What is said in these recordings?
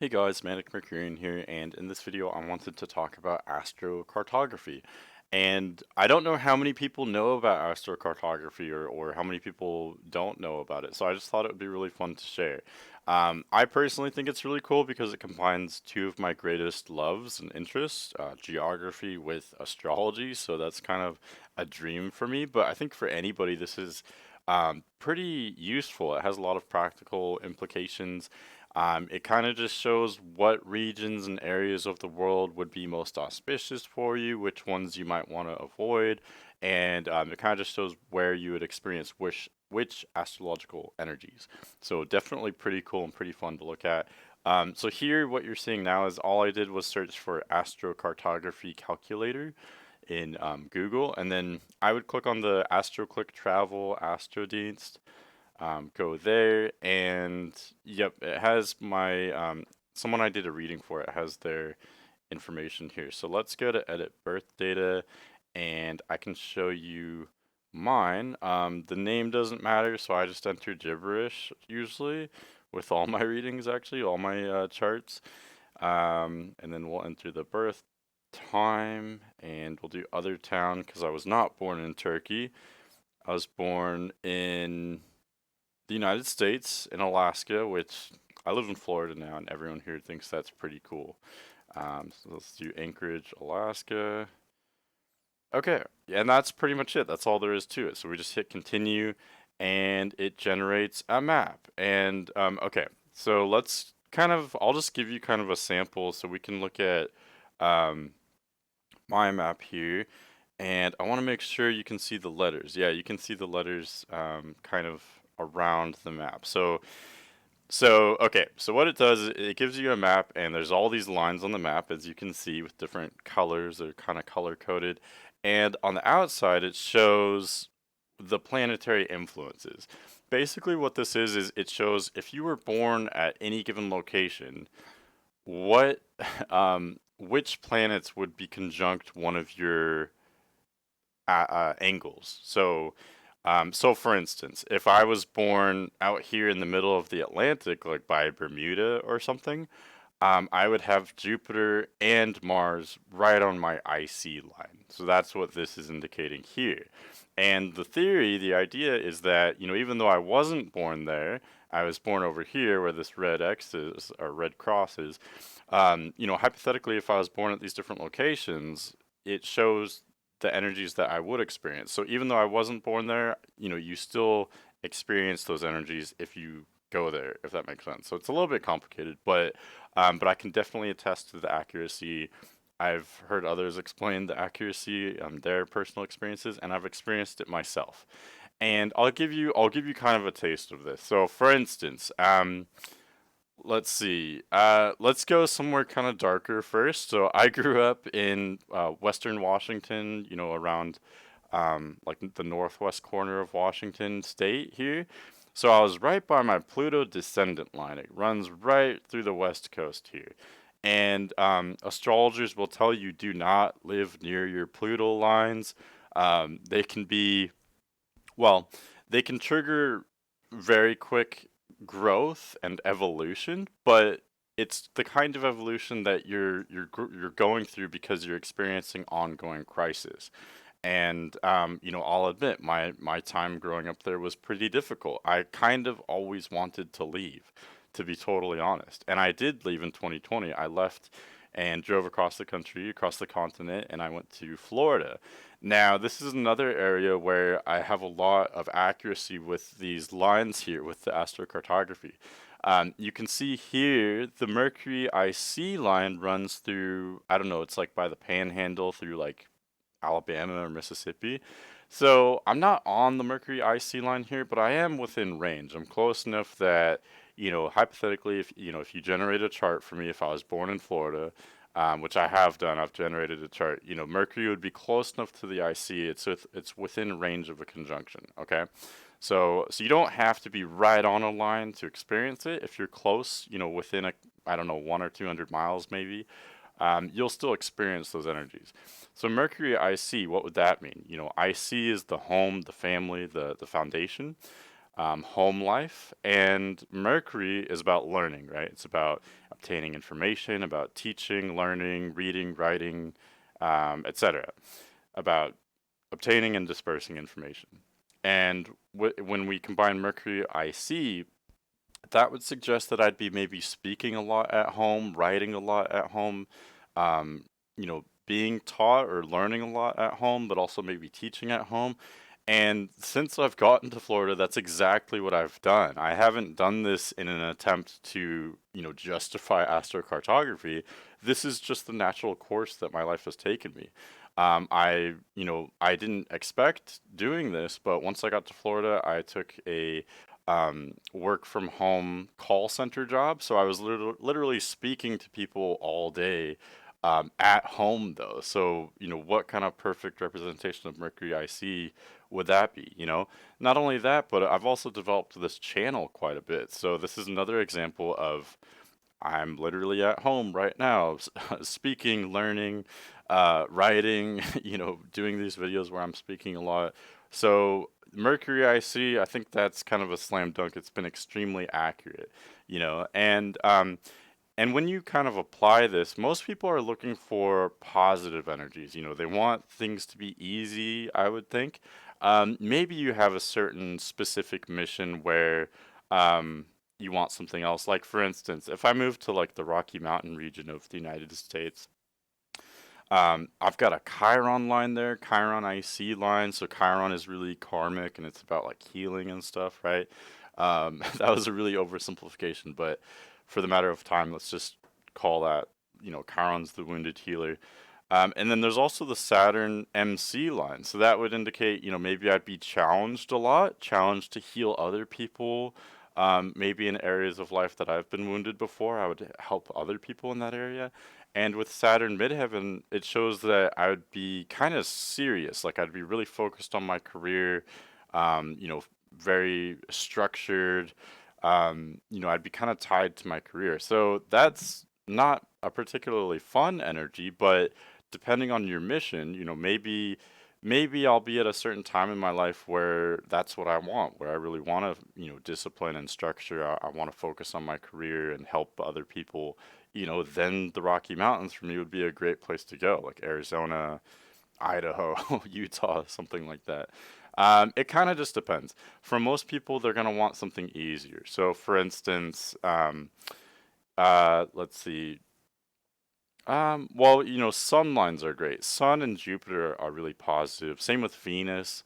Hey guys, manic.mercurian here, and in this video I wanted to talk about astrocartography. And I don't know how many people know about astrocartography or how many people don't know about it, so I just thought it would be really fun to share. I personally think it's really cool because it combines two of my greatest loves and interests, geography with astrology, so that's kind of a dream for me, but I think for anybody this is pretty useful. It has a lot of practical implications. It kind of just shows what regions and areas of the world would be most auspicious for you, which ones you might want to avoid, and it kind of just shows where you would experience which astrological energies. So definitely pretty cool and pretty fun to look at. So here, what you're seeing now is all I did was search for astrocartography calculator in Google, and then I would click on the AstroClick Travel Astrodienst, go there, and yep, it has my someone I did a reading for. It has their information here. So let's go to edit birth data, and I can show you mine. The name doesn't matter, so I just enter gibberish usually with all my readings, actually all my charts. And then we'll enter the birth time, and we'll do other town because I was not born in Turkey. I was born in the United States, in Alaska, which I live in Florida now, and everyone here thinks that's pretty cool. So let's do Anchorage, Alaska. Okay, yeah, and that's pretty much it. That's all there is to it. So we just hit continue, and it generates a map. And okay, so let's I'll just give you kind of a sample so we can look at um, my map here. And I want to make sure you can see the letters. Yeah, you can see the letters kind of around the map. So what it does is it gives you a map, and there's all these lines on the map, as you can see, with different colors. They're kind of color coded. And on the outside, it shows the planetary influences. Basically, what this is it shows if you were born at any given location, what, which planets would be conjunct one of your angles. So for instance, if I was born out here in the middle of the Atlantic, like by Bermuda or something, I would have Jupiter and Mars right on my IC line. So that's what this is indicating here. And the theory, the idea is that, even though I wasn't born there, I was born over here where this red X is, or red cross is. Hypothetically, if I was born at these different locations, it shows the energies that I would experience. So even though I wasn't born there, you still experience those energies if you go there, if that makes sense. So it's a little bit complicated, but I can definitely attest to the accuracy. I've heard others explain the accuracy, their personal experiences, and I've experienced it myself. And I'll give you kind of a taste of this. So for instance, let's see. Let's go somewhere kind of darker first. So I grew up in Western Washington, around like the northwest corner of Washington State here. So I was right by my Pluto descendant line. It runs right through the west coast here. And astrologers will tell you do not live near your Pluto lines. They can be, well, they can trigger very quick growth and evolution, but it's the kind of evolution that you're going through because you're experiencing ongoing crisis. And I'll admit my time growing up there was pretty difficult. I kind of always wanted to leave, to be totally honest. And I did leave in 2020. I left and drove across the country, across the continent, and I went to Florida. Now, this is another area where I have a lot of accuracy with these lines here with the astrocartography. You can see here the Mercury IC line runs through, I don't know, it's like by the panhandle through like Alabama or Mississippi. So I'm not on the Mercury IC line here, but I am within range. I'm close enough that, hypothetically, if you generate a chart for me, if I was born in Florida, which I have done, I've generated a chart. Mercury would be close enough to the IC. It's within range of a conjunction. Okay, so you don't have to be right on a line to experience it. If you're close, within I don't know 1 or 200 miles maybe, you'll still experience those energies. So Mercury IC, what would that mean? IC is the home, the family, the foundation. home life, and Mercury is about learning, right? It's about obtaining information, about teaching, learning, reading, writing, etc. About obtaining and dispersing information. And when we combine Mercury IC, that would suggest that I'd be maybe speaking a lot at home, writing a lot at home, being taught or learning a lot at home, but also maybe teaching at home. And since I've gotten to Florida, that's exactly what I've done. I haven't done this in an attempt to, justify astrocartography. This is just the natural course that my life has taken me. I didn't expect doing this, but once I got to Florida, I took a work from home call center job. So I was literally speaking to people all day at home, though. So, what kind of perfect representation of Mercury IC would that be? Not only that, but I've also developed this channel quite a bit. So, this is another example of I'm literally at home right now, speaking, learning, writing, doing these videos where I'm speaking a lot. So Mercury I think that's kind of a slam dunk. It's been extremely accurate, and when you kind of apply this, most people are looking for positive energies. They want things to be easy, I would think. Maybe you have a certain specific mission where you want something else. Like, for instance, if I move to like the Rocky Mountain region of the United States, I've got a Chiron line there, Chiron IC line. So Chiron is really karmic and it's about like healing and stuff, right? That was a really oversimplification, but for the matter of time, let's just call that, Chiron's the wounded healer. And then there's also the Saturn MC line. So that would indicate, maybe I'd be challenged a lot, challenged to heal other people. Maybe in areas of life that I've been wounded before, I would help other people in that area. And with Saturn midheaven, it shows that I would be kind of serious. Like I'd be really focused on my career, very structured. I'd be kind of tied to my career. So that's not a particularly fun energy, but depending on your mission, maybe I'll be at a certain time in my life where that's what I want, where I really want to, discipline and structure. I want to focus on my career and help other people. Then the Rocky Mountains for me would be a great place to go, like Arizona, Idaho, Utah, something like that. It kind of just depends. For most people, they're going to want something easier. So, for instance, let's see. Well, sun lines are great. Sun and Jupiter are really positive. Same with Venus.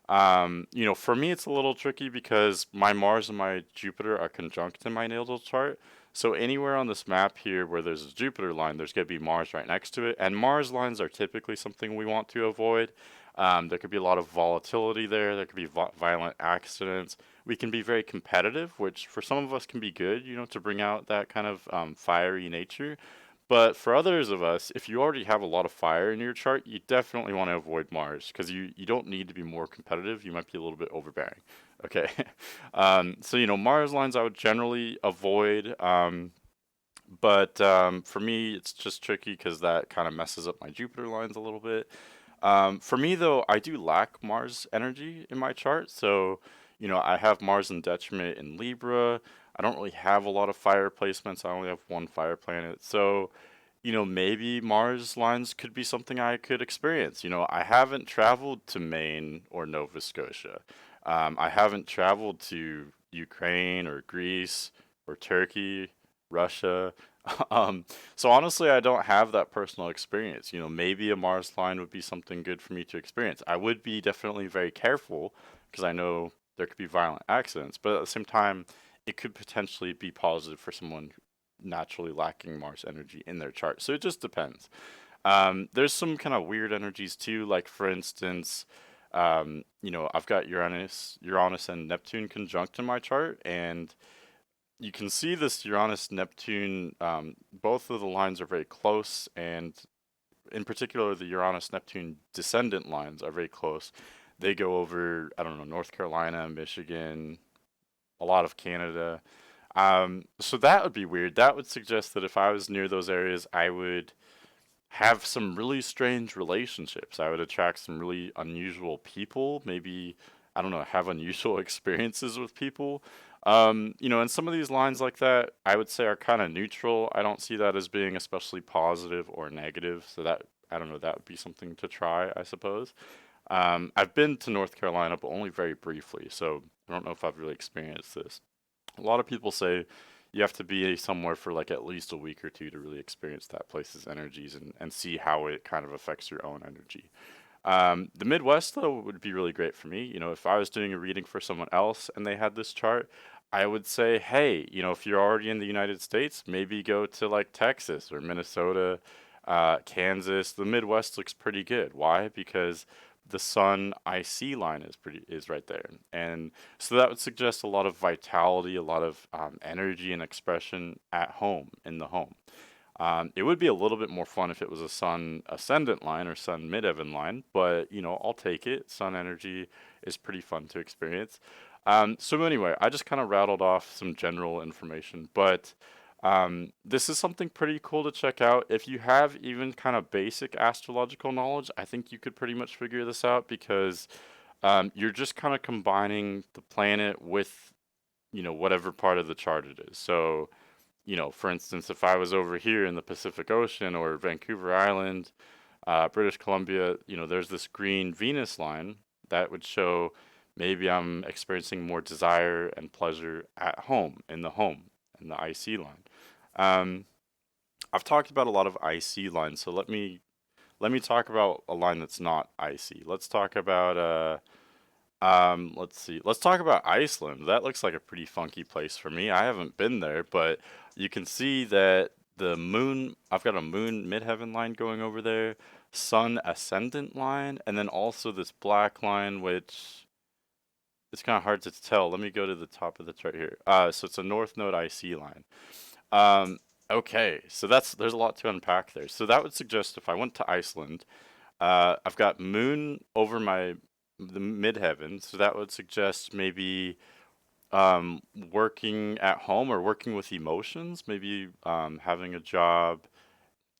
For me, it's a little tricky because my Mars and my Jupiter are conjunct in my natal chart. So anywhere on this map here where there's a Jupiter line, there's going to be Mars right next to it. And Mars lines are typically something we want to avoid. There could be a lot of volatility there. There could be violent accidents. We can be very competitive, which for some of us can be good, to bring out that kind of fiery nature. But for others of us, if you already have a lot of fire in your chart, you definitely want to avoid Mars because you don't need to be more competitive. You might be a little bit overbearing. Okay. So, Mars lines I would generally avoid. But for me, it's just tricky because that kind of messes up my Jupiter lines a little bit. For me, though, I do lack Mars energy in my chart. So, I have Mars in detriment in Libra. I don't really have a lot of fire placements. I only have one fire planet. So, maybe Mars lines could be something I could experience. I haven't traveled to Maine or Nova Scotia. I haven't traveled to Ukraine or Greece or Turkey, Russia. Um, so honestly, I don't have that personal experience. Maybe a Mars line would be something good for me to experience. I would be definitely very careful because I know there could be violent accidents, but at the same time, it could potentially be positive for someone naturally lacking Mars energy in their chart. So it just depends. There's some kind of weird energies too, like for instance, I've got Uranus and Neptune conjunct in my chart, and you can see this Uranus Neptune. Both of the lines are very close, and in particular, the Uranus Neptune descendant lines are very close. They go over, I don't know, North Carolina, Michigan, a lot of Canada. So that would be weird. That would suggest that if I was near those areas, I would have some really strange relationships. I would attract some really unusual people, maybe I don't know, have unusual experiences with people. And some of these lines like that, I would say are kind of neutral. I don't see that as being especially positive or negative. So that, I don't know, that would be something to try, I suppose. I've been to North Carolina, but only very briefly, so I don't know if I've really experienced this. A lot of people say you have to be somewhere for like at least a week or two to really experience that place's energies and see how it kind of affects your own energy. The Midwest, though, would be really great for me. If I was doing a reading for someone else and they had this chart, I would say, hey, if you're already in the United States, maybe go to like Texas or Minnesota, Kansas. The Midwest looks pretty good. Why? Because the sun IC line is right there, and so that would suggest a lot of vitality, a lot of energy and expression at home in the home. It would be a little bit more fun if it was a sun ascendant line or sun midheaven line, but I'll take it. Sun energy is pretty fun to experience. So anyway, I just kind of rattled off some general information, but this is something pretty cool to check out. If you have even kind of basic astrological knowledge, I think you could pretty much figure this out because you're just kind of combining the planet with, whatever part of the chart it is. So, for instance, if I was over here in the Pacific Ocean or Vancouver Island, British Columbia, there's this green Venus line that would show maybe I'm experiencing more desire and pleasure at home, in the IC line. Um, I've talked about a lot of IC lines, so let me talk about a line that's not IC. Let's see. Let's talk about Iceland. That looks like a pretty funky place for me. I haven't been there, but you can see that I've got a moon midheaven line going over there, sun ascendant line, and then also this black line, which it's kind of hard to tell. Let me go to the top of the chart here. So it's a north node IC line. Um, okay, so there's a lot to unpack there. So that would suggest if I went to Iceland, I've got moon over the midheaven, so that would suggest maybe working at home or working with emotions, maybe having a job,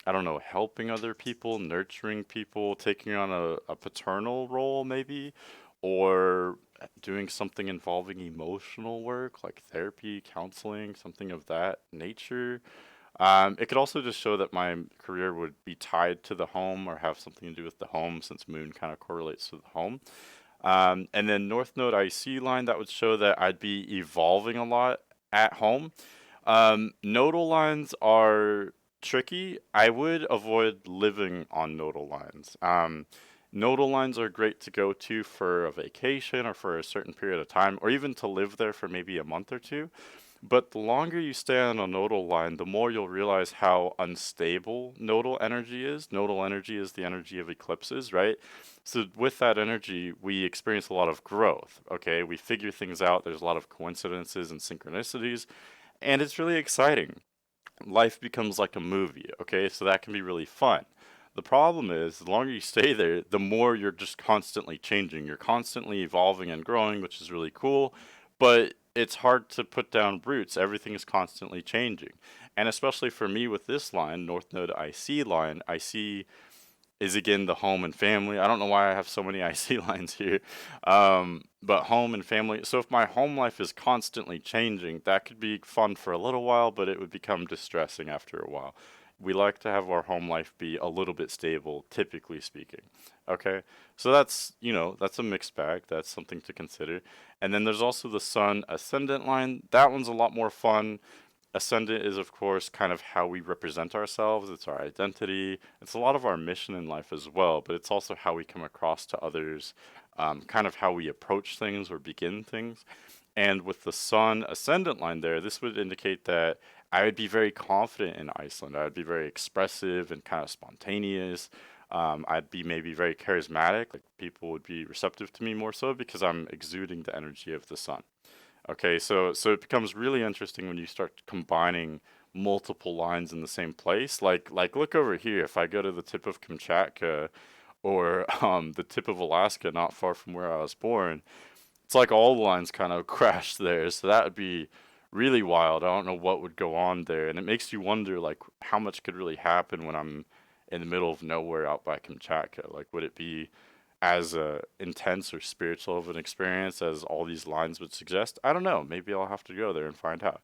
I don't know, helping other people, nurturing people, taking on a paternal role, maybe, or doing something involving emotional work like therapy, counseling, something of that nature. It could also just show that my career would be tied to the home or have something to do with the home since moon kind of correlates to the home. And then North Node IC line, that would show that I'd be evolving a lot at home. Nodal lines are tricky. I would avoid living on nodal lines. Nodal lines are great to go to for a vacation or for a certain period of time, or even to live there for maybe a month or two. But the longer you stay on a nodal line, the more you'll realize how unstable nodal energy is. Nodal energy is the energy of eclipses, right? So with that energy, we experience a lot of growth, okay? We figure things out. There's a lot of coincidences and synchronicities, and it's really exciting. Life becomes like a movie, okay? So that can be really fun. The problem is, the longer you stay there, the more you're just constantly changing. You're constantly evolving and growing, which is really cool, but it's hard to put down roots. Everything is constantly changing. And especially for me with this line, North Node IC line, IC is again the home and family. I don't know why I have so many IC lines here, but home and family. So if my home life is constantly changing, that could be fun for a little while, but it would become distressing after a while. We like to have our home life be a little bit stable, typically speaking. Okay, so that's a mixed bag. That's something to consider. And then there's also the sun ascendant line. That one's a lot more fun. Ascendant is, of course, kind of how we represent ourselves. It's our identity. It's a lot of our mission in life as well, but it's also how we come across to others, kind of how we approach things or begin things. And with the sun ascendant line there, this would indicate that I would be very confident in Iceland. I would be very expressive and kind of spontaneous. I'd be maybe very charismatic. Like people would be receptive to me more so because I'm exuding the energy of the sun. Okay, so it becomes really interesting when you start combining multiple lines in the same place. Like look over here. If I go to the tip of Kamchatka or the tip of Alaska, not far from where I was born, it's like all the lines kind of crash there. So that would be really wild. I don't know what would go on there, and it makes you wonder like how much could really happen when I'm in the middle of nowhere out by Kamchatka. Like would it be as intense or spiritual of an experience as all these lines would suggest. I don't know. Maybe I'll have to go there and find out.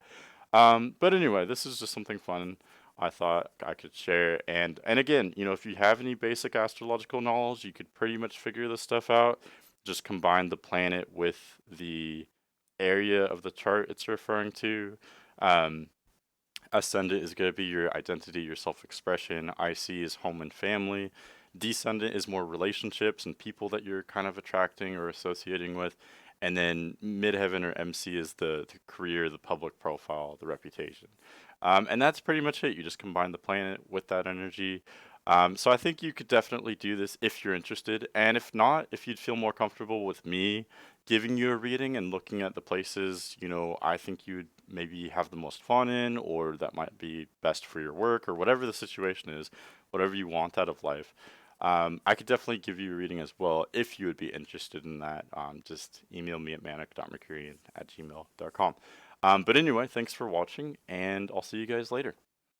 But anyway, this is just something fun I thought I could share. And again, if you have any basic astrological knowledge, you could pretty much figure this stuff out. Just combine the planet with the area of the chart it's referring to. Um, Ascendant is going to be your identity, your self-expression. IC is home and family. Descendant is more relationships and people that you're kind of attracting or associating with. And then midheaven or MC is the career, the public profile, the reputation. And that's pretty much it. You just combine the planet with that energy. So I think you could definitely do this if you're interested. And if not, if you'd feel more comfortable with me giving you a reading and looking at the places, I think you'd maybe have the most fun in, or that might be best for your work, or whatever the situation is, whatever you want out of life. I could definitely give you a reading as well if you would be interested in that. Just email me at manic.mercurian@gmail.com. But anyway, thanks for watching, and I'll see you guys later.